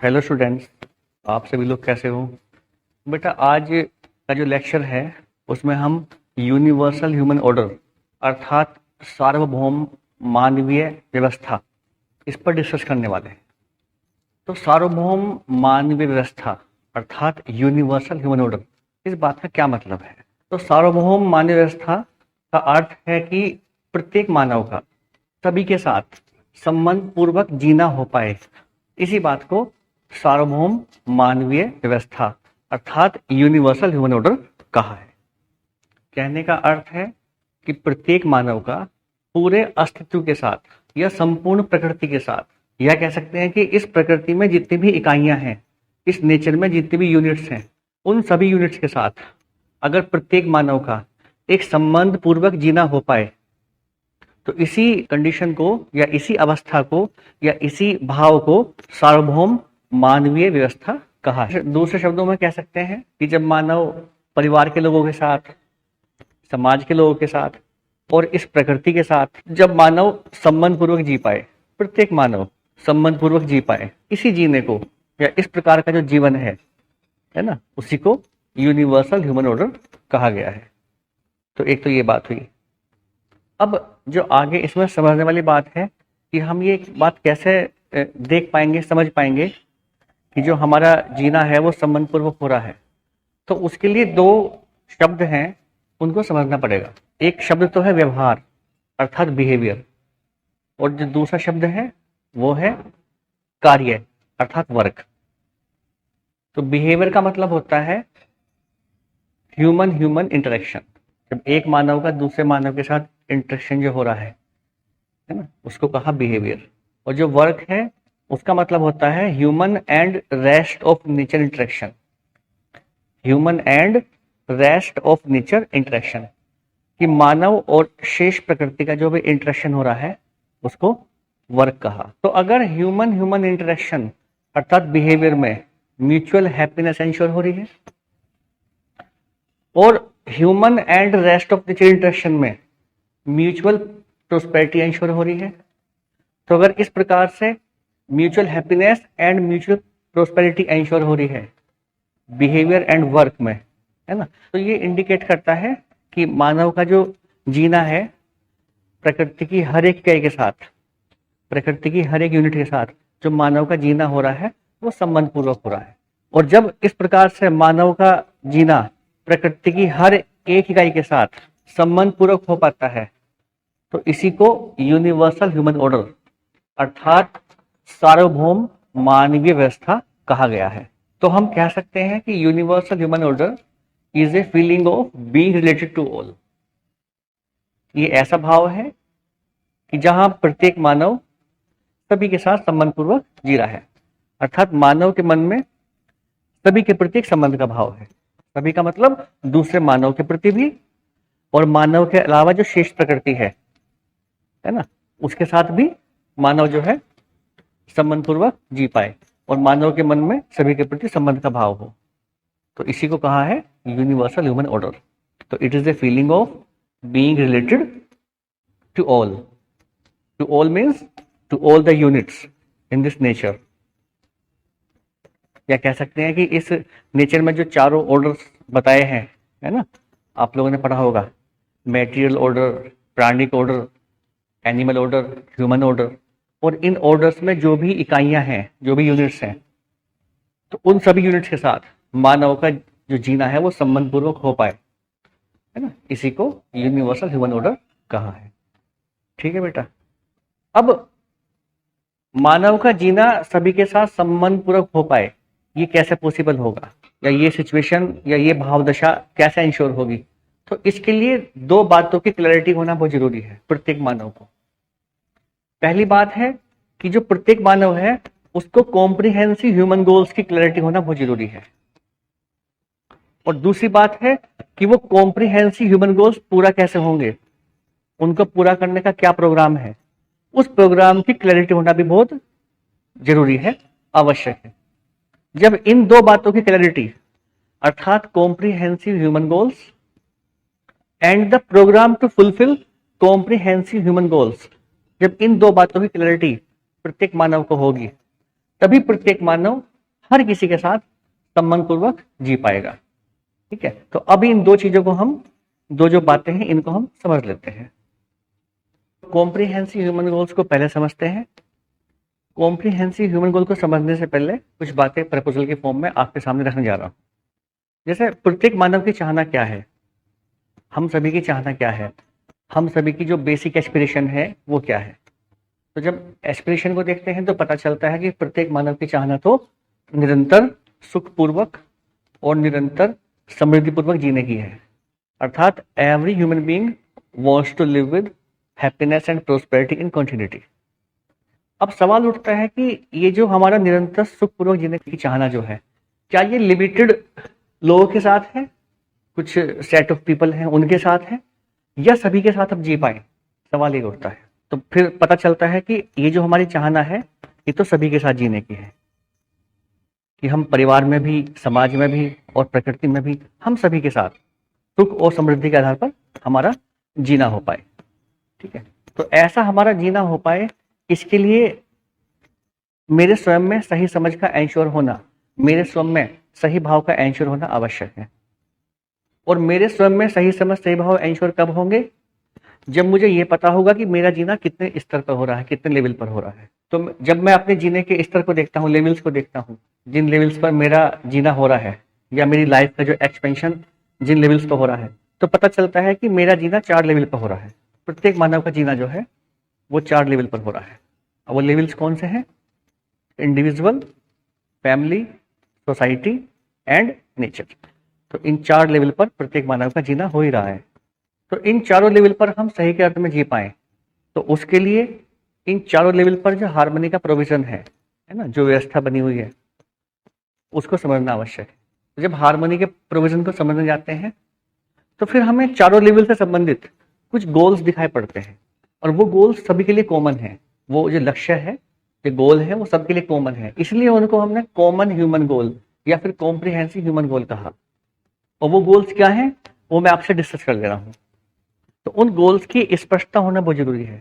Hello students, आप सभी लोग कैसे हो? बेटा, आज का जो लेक्चर है उसमें हम यूनिवर्सल ह्यूमन ऑर्डर अर्थात सार्वभौम मानवीय व्यवस्था इस पर डिस्कस करने वाले हैं। तो सार्वभौम मानवीय व्यवस्था अर्थात यूनिवर्सल ह्यूमन ऑर्डर, इस बात का क्या मतलब है? तो सार्वभौम मानवीय व्यवस्था का अर्थ है कि प्रत्येक मानव का सभी के साथ संबंध पूर्वक जीना हो पाए। इसी बात को सार्वभौम मानवीय व्यवस्था अर्थात यूनिवर्सल ह्यूमन ऑर्डर कहा है। कहने का अर्थ है कि प्रत्येक मानव का पूरे अस्तित्व के साथ या संपूर्ण प्रकृति के साथ, या कह सकते हैं कि इस प्रकृति में जितनी भी इकाइयां हैं, इस नेचर में जितनी भी यूनिट्स हैं, उन सभी यूनिट्स के साथ अगर प्रत्येक मानव का एक संबंध पूर्वक जीना हो पाए तो इसी कंडीशन को या इसी अवस्था को या इसी भाव को सार्वभौम मानवीय व्यवस्था कहा है। दूसरे शब्दों में कह सकते हैं कि जब मानव परिवार के लोगों के साथ, समाज के लोगों के साथ और इस प्रकृति के साथ जब मानव संबंध पूर्वक जी पाए, प्रत्येक मानव संबंध पूर्वक जी पाए, इसी जीने को या इस प्रकार का जो जीवन है ना, उसी को यूनिवर्सल ह्यूमन ऑर्डर कहा गया है। तो एक तो ये बात हुई। अब जो आगे इसमें समझने वाली बात है कि हम ये बात कैसे देख पाएंगे, समझ पाएंगे कि जो हमारा जीना है वो संबंध पूर्वक हो रहा है। तो उसके लिए दो शब्द हैं, उनको समझना पड़ेगा। एक शब्द तो है व्यवहार अर्थात बिहेवियर, और जो दूसरा शब्द है वो है कार्य अर्थात वर्क। तो बिहेवियर का मतलब होता है ह्यूमन ह्यूमन इंटरेक्शन, जब एक मानव का दूसरे मानव के साथ इंटरेक्शन जो हो रहा है ना, उसको कहा बिहेवियर। और जो वर्क है उसका मतलब होता है human and rest of nature interaction, human and rest of nature interaction, कि मानव और शेष प्रकृति का जो भी इंटरेक्शन हो रहा है उसको वर्क कहा। तो अगर ह्यूमन ह्यूमन इंटरेक्शन अर्थात बिहेवियर में म्यूचुअल हैप्पीनेस एंश्योर हो रही है और human and rest of nature interaction में म्यूचुअल प्रोस्पेरिटी एंश्योर हो रही है, तो अगर इस प्रकार से mutual happiness and mutual prosperity ensure हो रही है बिहेवियर एंड वर्क में, है ना, तो ये इंडिकेट करता है कि मानव का जो जीना है प्रकृति की हर एक इकाई के साथ, प्रकृति की हर एक यूनिट के साथ जो मानव का जीना हो रहा है वो संबंध पूर्वक हो रहा है। और जब इस प्रकार से मानव का जीना प्रकृति की हर एक इकाई के साथ संबंध पूर्वक हो पाता है तो इसी को यूनिवर्सल ह्यूमन ऑर्डर अर्थात सार्वभौम मानवीय व्यवस्था कहा गया है। तो हम कह सकते हैं कि universal human order is a feeling of being related to all. ये ऐसा भाव है कि जहां प्रत्येक मानव सभी के साथ संबंध पूर्वक जी रहा है, अर्थात मानव के मन में सभी के प्रति एक संबंध का भाव है। सभी का मतलब दूसरे मानव के प्रति भी, और मानव के अलावा जो शेष प्रकृति है ना, उसके साथ भी मानव जो है संबंध पूर्वक जी पाए और मानव के मन में सभी के प्रति संबंध का भाव हो। तो इसी को कहा है यूनिवर्सल ह्यूमन ऑर्डर। तो it is a feeling of being related to all. To all means to all the units in this nature, या कह सकते हैं कि इस नेचर में जो चारों ऑर्डर्स बताए हैं, है ना, आप लोगों ने पढ़ा होगा, मैटेरियल ऑर्डर, प्राणिक order, animal order, human order, और इन ऑर्डर्स में जो भी इकाइयां हैं, जो भी यूनिट्स हैं, तो उन सभी यूनिट्स के साथ मानव का जो जीना है वो संबंध पूर्वक हो पाए, है ना, इसी को यूनिवर्सल ह्यूमन ऑर्डर कहा है। ठीक है बेटा। अब मानव का जीना सभी के साथ संबंध पूर्वक हो पाए, ये कैसे पॉसिबल होगा, या ये सिचुएशन या ये भाव दशा कैसे इंश्योर होगी? तो इसके लिए दो बातों की क्लैरिटी होना बहुत जरूरी है प्रत्येक मानव को। पहली बात है कि जो प्रत्येक मानव है उसको कॉम्प्रिहेंसिव ह्यूमन गोल्स की क्लैरिटी होना बहुत जरूरी है, और दूसरी बात है कि वो कॉम्प्रिहेंसिव ह्यूमन गोल्स पूरा कैसे होंगे, उनको पूरा करने का क्या प्रोग्राम है, उस प्रोग्राम की क्लैरिटी होना भी बहुत जरूरी है, आवश्यक है। जब इन दो बातों की क्लैरिटी अर्थात comprehensive human goals and the program to fulfil comprehensive human goals, जब इन दो बातों की क्लैरिटी प्रत्येक मानव को होगी तभी प्रत्येक मानव हर किसी के साथ संबंध पूर्वक जी पाएगा। ठीक है, तो अभी इन दो चीजों को हम, दो जो बातें हैं इनको हम समझ लेते हैं। कॉम्प्रिहेंसिव ह्यूमन गोल्स को पहले समझते हैं। कॉम्प्रिहेंसिव ह्यूमन गोल को समझने से पहले कुछ बातें प्रपोजल के फॉर्म में आपके सामने रखने जा रहा हूं। जैसे प्रत्येक मानव की चाहना क्या है, हम सभी की चाहना क्या है, हम सभी की जो बेसिक एस्पिरेशन है वो क्या है। तो जब एस्पिरेशन को देखते हैं तो पता चलता है कि प्रत्येक मानव की चाहना तो निरंतर सुखपूर्वक और निरंतर समृद्धिपूर्वक जीने की है। अर्थात every human being wants to live with happiness and prosperity in continuity. अब सवाल उठता है कि ये जो हमारा निरंतर सुखपूर्वक जीने की चाहना जो है, क्या ये लिमिटेड लोगों के साथ है, कुछ सेट ऑफ पीपल हैं उनके साथ है, या सभी के साथ हम जी पाए? सवाल ये उठता है। तो फिर पता चलता है कि ये जो हमारी चाहना है ये तो सभी के साथ जीने की है, कि हम परिवार में भी, समाज में भी और प्रकृति में भी हम सभी के साथ सुख और समृद्धि के आधार पर हमारा जीना हो पाए। ठीक है, तो ऐसा हमारा जीना हो पाए, इसके लिए मेरे स्वयं में सही समझ का एंश्योर होना, मेरे स्वयं में सही भाव का एंश्योर होना आवश्यक है। और मेरे स्वयं में सही समझ सही भाव एंश्योर कब होंगे? जब मुझे ये पता होगा कि मेरा जीना कितने स्तर पर हो रहा है, कितने लेवल पर हो रहा है। तो जब मैं अपने जीने के स्तर को देखता हूँ, लेवल्स को देखता हूँ, जिन लेवल्स पर मेरा जीना हो रहा है या मेरी लाइफ का जो एक्सपेंशन जिन लेवल्स पर हो रहा है, तो पता चलता है कि मेरा जीना 4 लेवल पर हो रहा है। प्रत्येक मानव का जीना जो है वो 4 लेवल पर हो रहा है। अब वो लेवल्स कौन से हैं? Individual, family, society and nature. तो इन 4 लेवल पर प्रत्येक मानव का जीना हो ही रहा है। तो इन चारों लेवल पर हम सही के अर्थ में जी पाए, तो उसके लिए इन चारों लेवल पर जो हार्मनी का प्रोविजन है ना, जो व्यवस्था बनी हुई है, उसको समझना आवश्यक है। तो जब हार्मनी के प्रोविजन को समझने जाते हैं तो फिर हमें चारों लेवल से संबंधित कुछ गोल्स दिखाई पड़ते हैं, और वो गोल्स सभी के लिए कॉमन है। वो जो लक्ष्य है, जो गोल है, वो सबके लिए कॉमन है, इसलिए उनको हमने कॉमन ह्यूमन गोल या फिर कॉम्प्रिहेंसिव ह्यूमन गोल कहा। और वो गोल्स क्या है वो मैं आपसे डिस्कस कर ले रहा हूँ। तो उन गोल्स की स्पष्टता होना बहुत जरूरी है।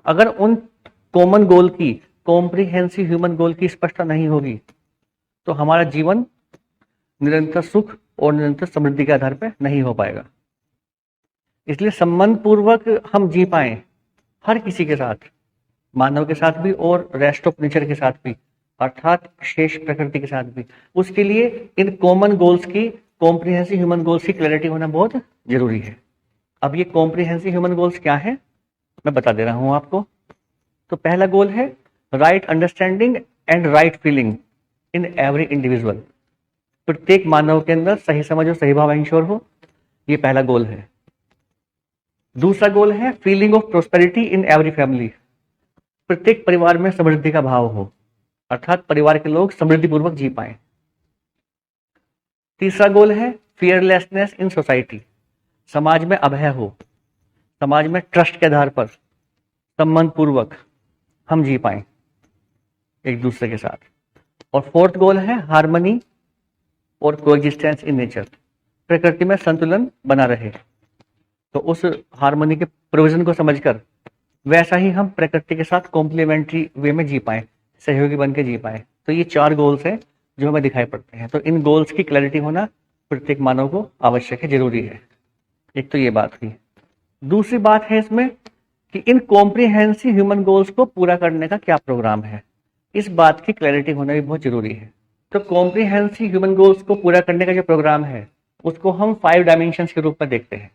अगर उन कॉमन गोल की, कॉम्प्रिहेंसिव ह्यूमन गोल की स्पष्टता नहीं होगी तो हमारा जीवन निरंतर सुख और निरंतर समृद्धि के आधार पर नहीं हो पाएगा। इसलिए संबंध पूर्वक हम जी पाए हर किसी के साथ, मानव के साथ भी और रेस्ट ऑफ नेचर के साथ भी, अर्थात शेष प्रकृति के साथ भी, उसके लिए इन कॉमन गोल्स की, कॉम्प्रिहेंसिव ह्यूमन गोल्स की क्लैरिटी होना बहुत जरूरी है। अब ये कॉम्प्रिहेंसिव ह्यूमन गोल्स क्या है मैं बता दे रहा हूं आपको। तो पहला गोल है right understanding and right feeling in every individual. प्रत्येक मानव के अंदर सही समझ और सही भाव इंश्योर हो, ये पहला गोल है। दूसरा गोल है feeling of prosperity in every family. प्रत्येक परिवार में समृद्धि का भाव हो, अर्थात परिवार के लोग समृद्धिपूर्वक जी पाए। तीसरा गोल है फियरलेसनेस इन सोसाइटी। समाज में अभय हो, समाज में ट्रस्ट के आधार पर संबंध पूर्वक हम जी पाए एक दूसरे के साथ। और फोर्थ गोल है हार्मनी और कोएग्जिस्टेंस इन नेचर। प्रकृति में संतुलन बना रहे। तो उस हार्मनी के प्रोविजन को समझकर वैसा ही हम प्रकृति के साथ कॉम्प्लीमेंट्री वे में जी पाए, सहयोगी बन के जी पाए। तो ये 4 गोल्स हैं जो हमें दिखाई पड़ते हैं। तो इन गोल्स की क्लैरिटी होना प्रत्येक मानव को आवश्यक है, जरूरी है। एक तो ये बात हुई। दूसरी बात है इसमें कि इन कॉम्प्रिहेंसिव ह्यूमन गोल्स को पूरा करने का क्या प्रोग्राम है, इस बात की क्लैरिटी होना भी बहुत जरूरी है। तो कॉम्प्रिहेंसिव ह्यूमन गोल्स को पूरा करने का जो प्रोग्राम है उसको हम 5 डायमेंशंस के रूप में देखते हैं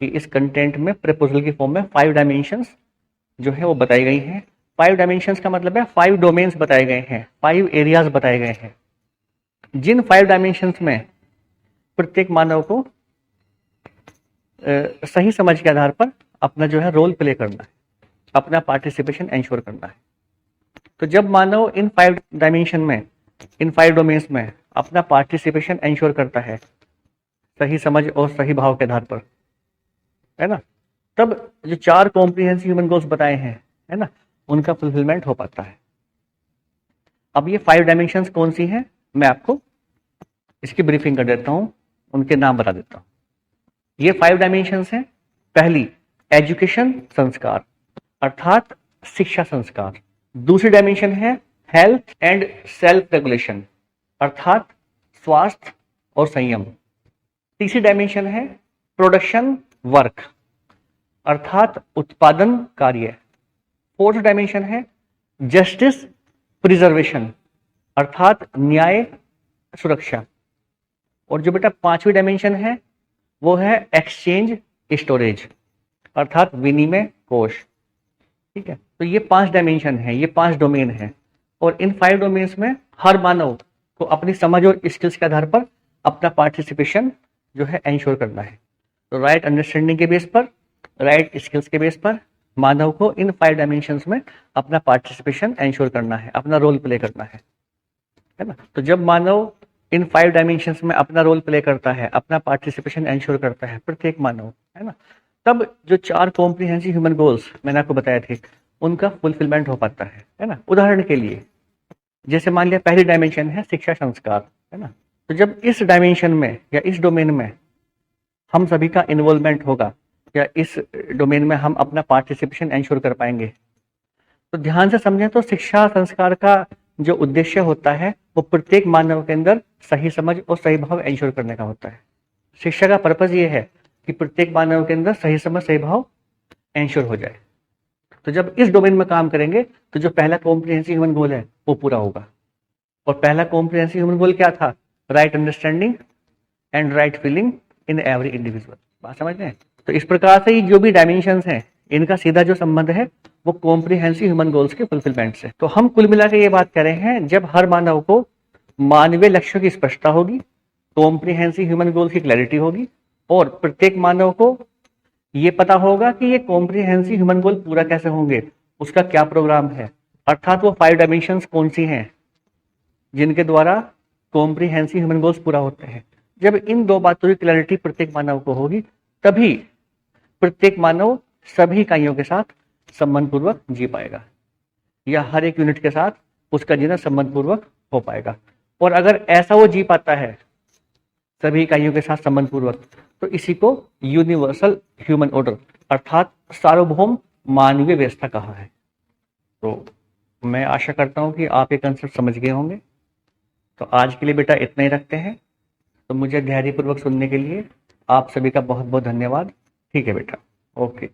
कि इस कंटेंट में प्रपोजल की फॉर्म में 5 डायमेंशंस जो है वो बताई गई हैं। 5 डायमेंशंस का मतलब है 5 डोमेन्स बताए गए हैं, 5 एरियाज बताए गए हैं, जिन 5 डायमेंशंस में प्रत्येक मानव को सही समझ के आधार पर अपना जो है रोल प्ले करना है, अपना पार्टिसिपेशन एंश्योर करना है। तो जब मानव इन 5 डायमेंशन में, इन 5 डोमेन्स में अपना पार्टिसिपेशन एंश्योर करता है सही समझ और सही भाव के आधार पर, है ना, तब जो 4 कॉम्प्रिहेंसिव ह्यूमन गोल्स बताए हैं, है ना, उनका फुलफिलमेंट हो पाता है। अब ये 5 डायमेंशंस कौन सी हैं मैं आपको इसकी ब्रीफिंग कर देता हूं, उनके नाम बता देता हूं। ये 5 डायमेंशंस हैं। पहली एजुकेशन संस्कार, अर्थात शिक्षा संस्कार। दूसरी डायमेंशन है हेल्थ एंड सेल्फ रेगुलेशन, अर्थात स्वास्थ्य और संयम। तीसरी डायमेंशन है प्रोडक्शन वर्क, अर्थात उत्पादन कार्य। फोर्थ डायमेंशन है जस्टिस प्रिजर्वेशन, अर्थात न्याय सुरक्षा। और जो बेटा पांचवी डायमेंशन है वो है एक्सचेंज स्टोरेज, अर्थात विनिमय कोष। ठीक है, तो ये 5 डायमेंशन है, ये 5 डोमेन है। और इन 5 डोमेन्स में हर मानव को अपनी समझ और स्किल्स के आधार पर अपना पार्टिसिपेशन जो है एंश्योर करना है। तो राइट अंडरस्टैंडिंग के बेस पर, राइट स्किल्स के बेस पर मानव को इन 5 डायमेंशंस में अपना पार्टिसिपेशन एंश्योर करना है, अपना रोल प्ले करना है ना। तो जब मानव इन 5 डायमेंशंस में अपना रोल प्ले करता है, अपना पार्टिसिपेशन एंश्योर करता है, प्रत्येक मानव, है ना, तब जो 4 कॉम्प्रिहेंसिव ह्यूमन गोल्स मैंने आपको बताए थे उनका फुलफिलमेंट हो पाता है ना। उदाहरण के लिए जैसे मान लिया पहली डायमेंशन है शिक्षा संस्कार, है ना। तो जब इस डायमेंशन में या इस डोमेन में हम सभी का इन्वॉल्वमेंट होगा या इस डोमेन में हम अपना पार्टिसिपेशन एंश्योर कर पाएंगे, तो ध्यान से समझें तो शिक्षा संस्कार का जो उद्देश्य होता है वो प्रत्येक मानव के अंदर सही समझ और सही भाव एंश्योर करने का होता है। शिक्षा का पर्पज ये है कि प्रत्येक मानव के अंदर सही समझ सही भाव एंश्योर हो जाए। तो जब इस डोमेन में काम करेंगे तो जो पहला कॉम्प्रिहेंसिव ह्यूमन गोल है वो पूरा होगा। और पहला कॉम्प्रिहेंसिव ह्यूमन गोल क्या था? Right understanding and right feeling in every individual. बात समझ रहे हैं? तो इस प्रकार से ये जो भी डायमेंशंस हैं इनका सीधा जो संबंध है वो कॉम्प्रिहेंसिव ह्यूमन गोल्स के फुलफिलमेंट से। तो हम कुल मिला के ये बात कर रहे हैं, जब हर मानव को मानवीय लक्ष्यों की स्पष्टता होगी, कॉम्प्रिहेंसिव ह्यूमन गोल्स की क्लैरिटी होगी और प्रत्येक मानव को ये पता होगा कि ये कॉम्प्रिहेंसिव ह्यूमन गोल पूरा कैसे होंगे, उसका क्या प्रोग्राम है, अर्थात वो 5 डायमेंशंस कौन सी हैं जिनके द्वारा कॉम्प्रिहेंसिव ह्यूमन गोल्स पूरा होते हैं। जब इन 2 बातों की क्लैरिटी प्रत्येक मानव को होगी तभी प्रत्येक मानव सभी इकाइयों के साथ संबंध पूर्वक जी पाएगा या हर एक यूनिट के साथ उसका जीना संबंध पूर्वक हो पाएगा। और अगर ऐसा वो जी पाता है सभी इकाइयों के साथ संबंध पूर्वक, तो इसी को यूनिवर्सल ह्यूमन ऑर्डर अर्थात सार्वभौम मानवीय व्यवस्था कहा है। तो मैं आशा करता हूं कि आप ये कंसेप्ट समझ गए होंगे। तो आज के लिए बेटा इतना ही रखते हैं। तो मुझे धैर्यपूर्वक सुनने के लिए आप सभी का बहुत बहुत धन्यवाद। ठीक है बेटा, ओके।